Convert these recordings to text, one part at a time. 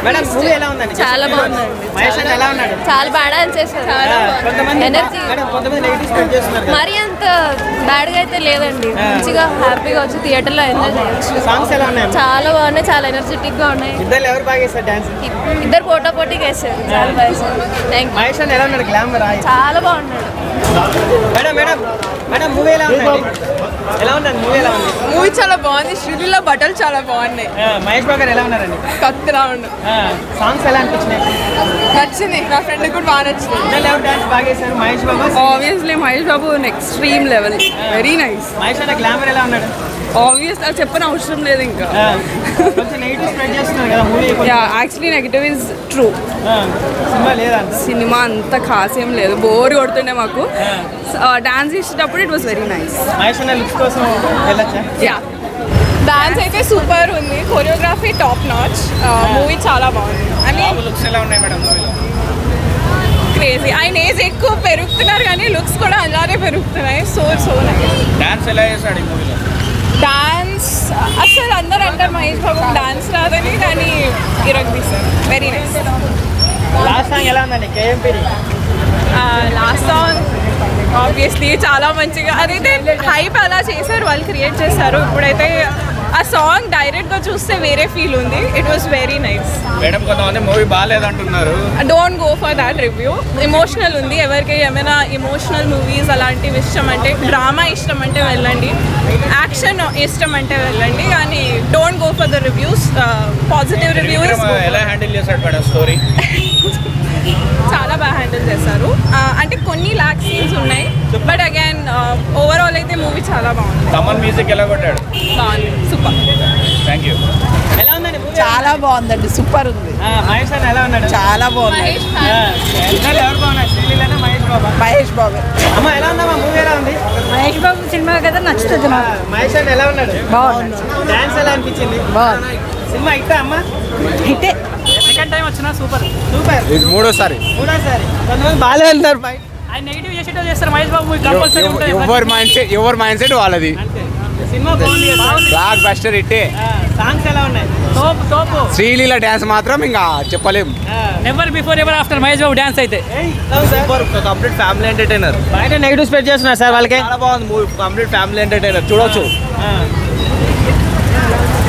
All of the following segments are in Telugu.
మేడం మూవీ ఎలా ఉందండి? చాలా బాగుందండి. మహేష్ అన్న ఎలా ఉన్నాడు? చాలా బాగా డాన్స్ చేశారు. కొంతమంది ఎనర్జీ మేడం కొంతమంది నెగిటివ్ స్ప్రెడ్ చేస్తున్నారు కదా. మరి అంత బ్యాడ్ గా అయితే లేదండి. మంచిగా హ్యాపీగా వచ్చి థియేటర్ లో ఎంజాయ్ చేయొచ్చు. సాంగ్స్ ఎలా ఉన్నాయి? చాలా బాగున్నాయి, చాలా ఎనర్జెటిక్ గా ఉన్నాయి. ఇద్దరు ఎవరు బాగా చేస్తారు డాన్స్? ఇద్దరు పోటా పోటీకి వేస్తారు. చాలా బాగా వేస్తారు. Thank you. మహేష్ అన్న ఎలా ఉన్నాడు? గ్లామర్ చాలా బాగున్నాడు. మేడం మేడం మేడం మూవీ ఎలా ఉంది? ఎలా ఉందండి మూవీ? ఎలా ఉంది? మూవీ చాలా బాగుంది. శ్రీలీల బట్టలు చాలా బాగున్నాయి. మహేష్ బాబు గారు ఎలా ఉన్నారండి? కత్తిలా ఉండు. సాంగ్స్ ఎలా అనిపించినాయి? నచ్చింది, నా ఫ్రెండ్ కూడా బాగా నచ్చింది. ఇద్దరు ఎవరు డాన్స్ బాగా చేశారు? Mahesh Babu obviously Mahesh Babu extreme level, very nice. Mahesh అన్న గ్లామర్ ఎలా ఉన్నాడు? ఆబ్వియస్ అది చెప్పని అవసరం లేదు ఇంకా. కొంచెం నెగిటివ్ స్ప్రెడ్ చేస్తున్నారు కదా movie. Actually negative is true. Cinema లేదా? సినిమా అంత ఖాస్ ఏం లేదు, బోర్ కొడుతుండే మాకు. డాన్స్ ఇచ్చేటప్పుడు it was very nice. Mahesh అన్న లుక్స్ కోసం వెళ్ళొచ్చా? యా, డాన్స్ అయితే సూపర్ ఉంది, కొరియోగ్రఫీ టాప్ నాచ్. మూవీ చాలా బాగుంది. అని లుక్స్ ఎలా ఉన్నాయి మేడం మూవీలో? క్రేజీ. ఆయన ఏజ్ ఎక్కువ పెరుగుతున్నారు కానీ లుక్స్ కూడా అలానే పెరుగుతున్నాయి. So nice. డాన్స్ ఎలా చేశాడు ఈ మూవీలో? డాన్స్ అసలు అందరూ అంటారు మహేష్ బాబు డాన్స్ రాదని, కానీ తీశారు. Very nice. లాస్ట్ సాంగ్ ఎలా ఉందండి? కేఎంపీ లాస్ట్ సాంగ్ ఆబ్వియస్లీ చాలా మంచిగా, అదైతే హైప్ అలా చేశారు వాళ్ళు, క్రియేట్ చేశారు. ఇప్పుడైతే ఆ సాంగ్ డైరెక్ట్గా చూస్తే వేరే ఫీల్ ఉంది. It was very nice. Madam కొంతమంది మూవీ బాగాలేదంటున్నారు. Don't go for that review. Emotional ఉంది. ఎవరికి ఏమైనా ఎమోషనల్ మూవీస్ అలాంటివి ఇష్టం అంటే, డ్రామా ఇష్టం అంటే వెళ్ళండి, యాక్షన్ ఇష్టం అంటే వెళ్ళండి, కానీ don't go for the reviews. Positive reviews. ఎలా హ్యాండిల్ చేశాడు మేడం స్టోరీ? చాలా బాగా హ్యాండిల్ చేశారు. అంటే కొన్ని లాక్ సీన్స్ ఉన్నాయి, బట్ అగైన్ ఓవరాల్ అయితే మూవీ చాలా బాగుంది. తమన్ మ్యూజిక్ ఎలా కొట్టాడు? బాగుంది, సూపర్. Thank you. ఎలా ఉందండి మూవీ? చాలా బాగుందండి, సూపర్ ఉంది. మహేష్ అన్న ఎలా ఉన్నాడు? చాలా బాగుంది. ఇద్దరు ఎవరు బాగున్నారు? శ్రీలీలనా మహేష్ బాబా? మహేష్ బాబు. అమ్మ ఎలా ఉందమ్మా మూవీ? ఎలా ఉంది? మహేష్ బాబు సినిమా కదా, నచ్చుతుంది నాకు. మహేష్ అన్న ఎలా ఉన్నాడు? బాగుంది. డాన్స్ ఎలా అనిపించింది? బాగుంది. సినిమా ఇట్టా అమ్మ? హిట్టే. సెకండ్ టైం వచ్చినా సూపర్ సూపర్. ఇది మూడోసారి. కొంతమంది బాగాలే వెళ్తారు బయట. ఆయన నెగిటివ్ చేసేటో చేస్తారు. మహేష్ బాబు కంపల్సరీ ఉంటుంది. ఎవరి మైండ్ సెట్ వాళ్ళది. సినిమా బాగుంది కదా? బ్లాక్ బస్టర్ ఇట్టే. సాంగ్స్ ఎలా ఉన్నాయి? తోపు శ్రీలీల డ్యాన్స్ మాత్రం ఇంకా చెప్పలేం. Never before ever after Mahesh Babu dance అయితే కంప్లీట్ ఫ్యామిలీ ఎంటర్టైనర్. బయట నెగిటివ్ స్ప్రెడ్ చేస్తున్నారు సార్ వాళ్ళకి. చాలా బాగుంది మూవీ, కంప్లీట్ ఫ్యామిలీ ఎంటర్టైనర్, చూడొచ్చు.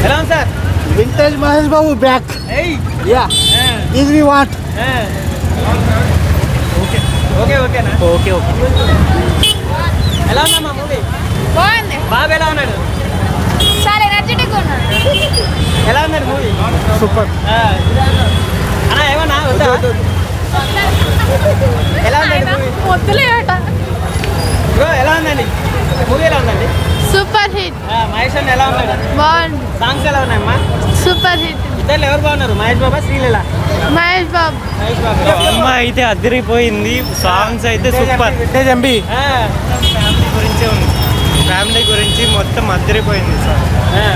ఎలా ఉంది sir? Vintage Mahesh Babu back. Yeah, this we want. ఓకేనా? ఓకే. ఎలా ఉందమ్మా మూవీ? బాగుంది. బాబు ఎలా ఉన్నాడు? చాలా ఎనర్జెటిక్ ఉన్నాడు. ఎలా ఉన్నాడు మూవీ? సూపర్. అన్న ఏమన్నా వద్దా? ఎలా ఉందండి మూవీ? వద్దులేట. బ్రో ఎలా ఉందండి మూవీ? ఎలా ఉందండి? Super hit. మహేష్ అన్న ఎలా ఉన్నాడు? బాగుంది. సాంగ్స్ ఎలా ఉన్నాయమ్మా? Super hit. ఇద్దరు ఎవరు బాగున్నారు? మహేష్ బాబా శ్రీలీల? మహేష్ బాబు. మహేష్ బాబు. అమ్మ అయితే అదిరిపోయింది. సాంగ్స్ అయితే సూపర్. ఎంబీ ఫ్యామిలీ గురించే ఉంది. ఫ్యామిలీ గురించి మొత్తం అదిరిపోయింది సార్.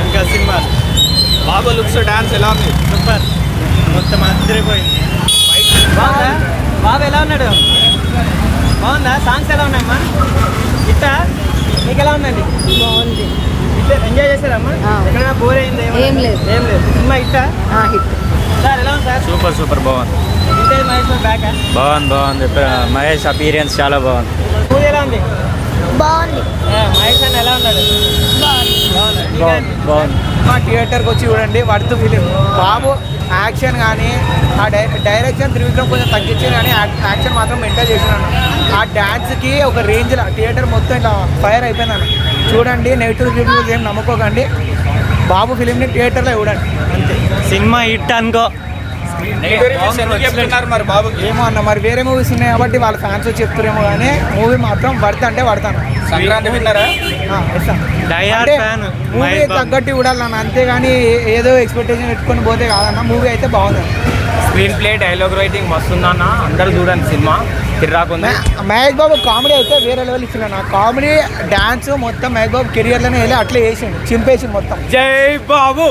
ఇంకా సినిమా బాబు లుక్స్ డాన్స్ ఎలా ఉంది? సూపర్, మొత్తం అదిరిపోయింది. బాగుందా? బాబు ఎలా ఉన్నాడు? బాగుందా? సాంగ్స్ ఎలా ఉన్నాయమ్మా? ఇట్టా మీకు ఎలా ఉందండి? బాగుంది. ఎంజాయ్ చేశారమ్మా? ఎక్కడైనా బోర్ అయింది? ఏం లేదు. సినిమా ఇట్టా? హిట్. సార్ ఎలా ఉంది సార్? సూపర్ బాగుంది. Vintage Mahesh Babu back. బాగుంది. మహేష్ అపీరియన్స్ చాలా బాగుంది. మూవీ ఎలా ఉంది? బాగుంది. మహేష్ అన్న ఎలా ఉన్నాడు? బాగుంది. మా థియేటర్కి వచ్చి చూడండి, వర్త్ ఫిలిం. బాబు యాక్షన్ కానీ ఆ డైరెక్షన్ త్రివిక్రమ్ కొంచెం తగ్గించాను, కానీ యాక్షన్ మాత్రం మెయింటైన్ చేసినాను. ఆ డ్యాన్స్కి ఒక రేంజ్లో థియేటర్ మొత్తం ఇట్లా ఫైర్ అయిపోయినాను. చూడండి, నెగిటివ్ రివ్యూస్ ఏం నమ్ముకోకండి, బాబు ఫిలింని థియేటర్లో చూడండి అంతే. సినిమా హిట్ అనుకో. మరి బాబు ఏమో అన్న, మరి వేరే మూవీస్ ఉన్నాయి కాబట్టి వాళ్ళ ఫ్యాన్స్ వచ్చి చెప్తారేమో, కానీ మూవీ మాత్రం వర్త్ అంటే పడతాను. సంక్రాంతి విన్నారా? డైహార్డ్ ఫ్యాన్ మూవీ తగ్గట్టు చూడాలన్న, అంతేగాని ఏదో ఎక్స్పెక్టేషన్ పెట్టుకొని పోతే కాదన్న. మూవీ అయితే బాగుంది. స్క్రీన్ ప్లే, డైలాగ్ రైటింగ్ మస్తుందన్న. అందరూ చూడండి సినిమా తిర్రాకుంది. మహేష్ బాబు కామెడీ అయితే వేరే లెవెల్ ఇచ్చిన. కామెడీ డాన్స్ మొత్తం మహేష్ బాబు కెరియర్లోనే వెళ్ళి అట్లా వేసిండు, చింపేసి మొత్తం. జై బాబు.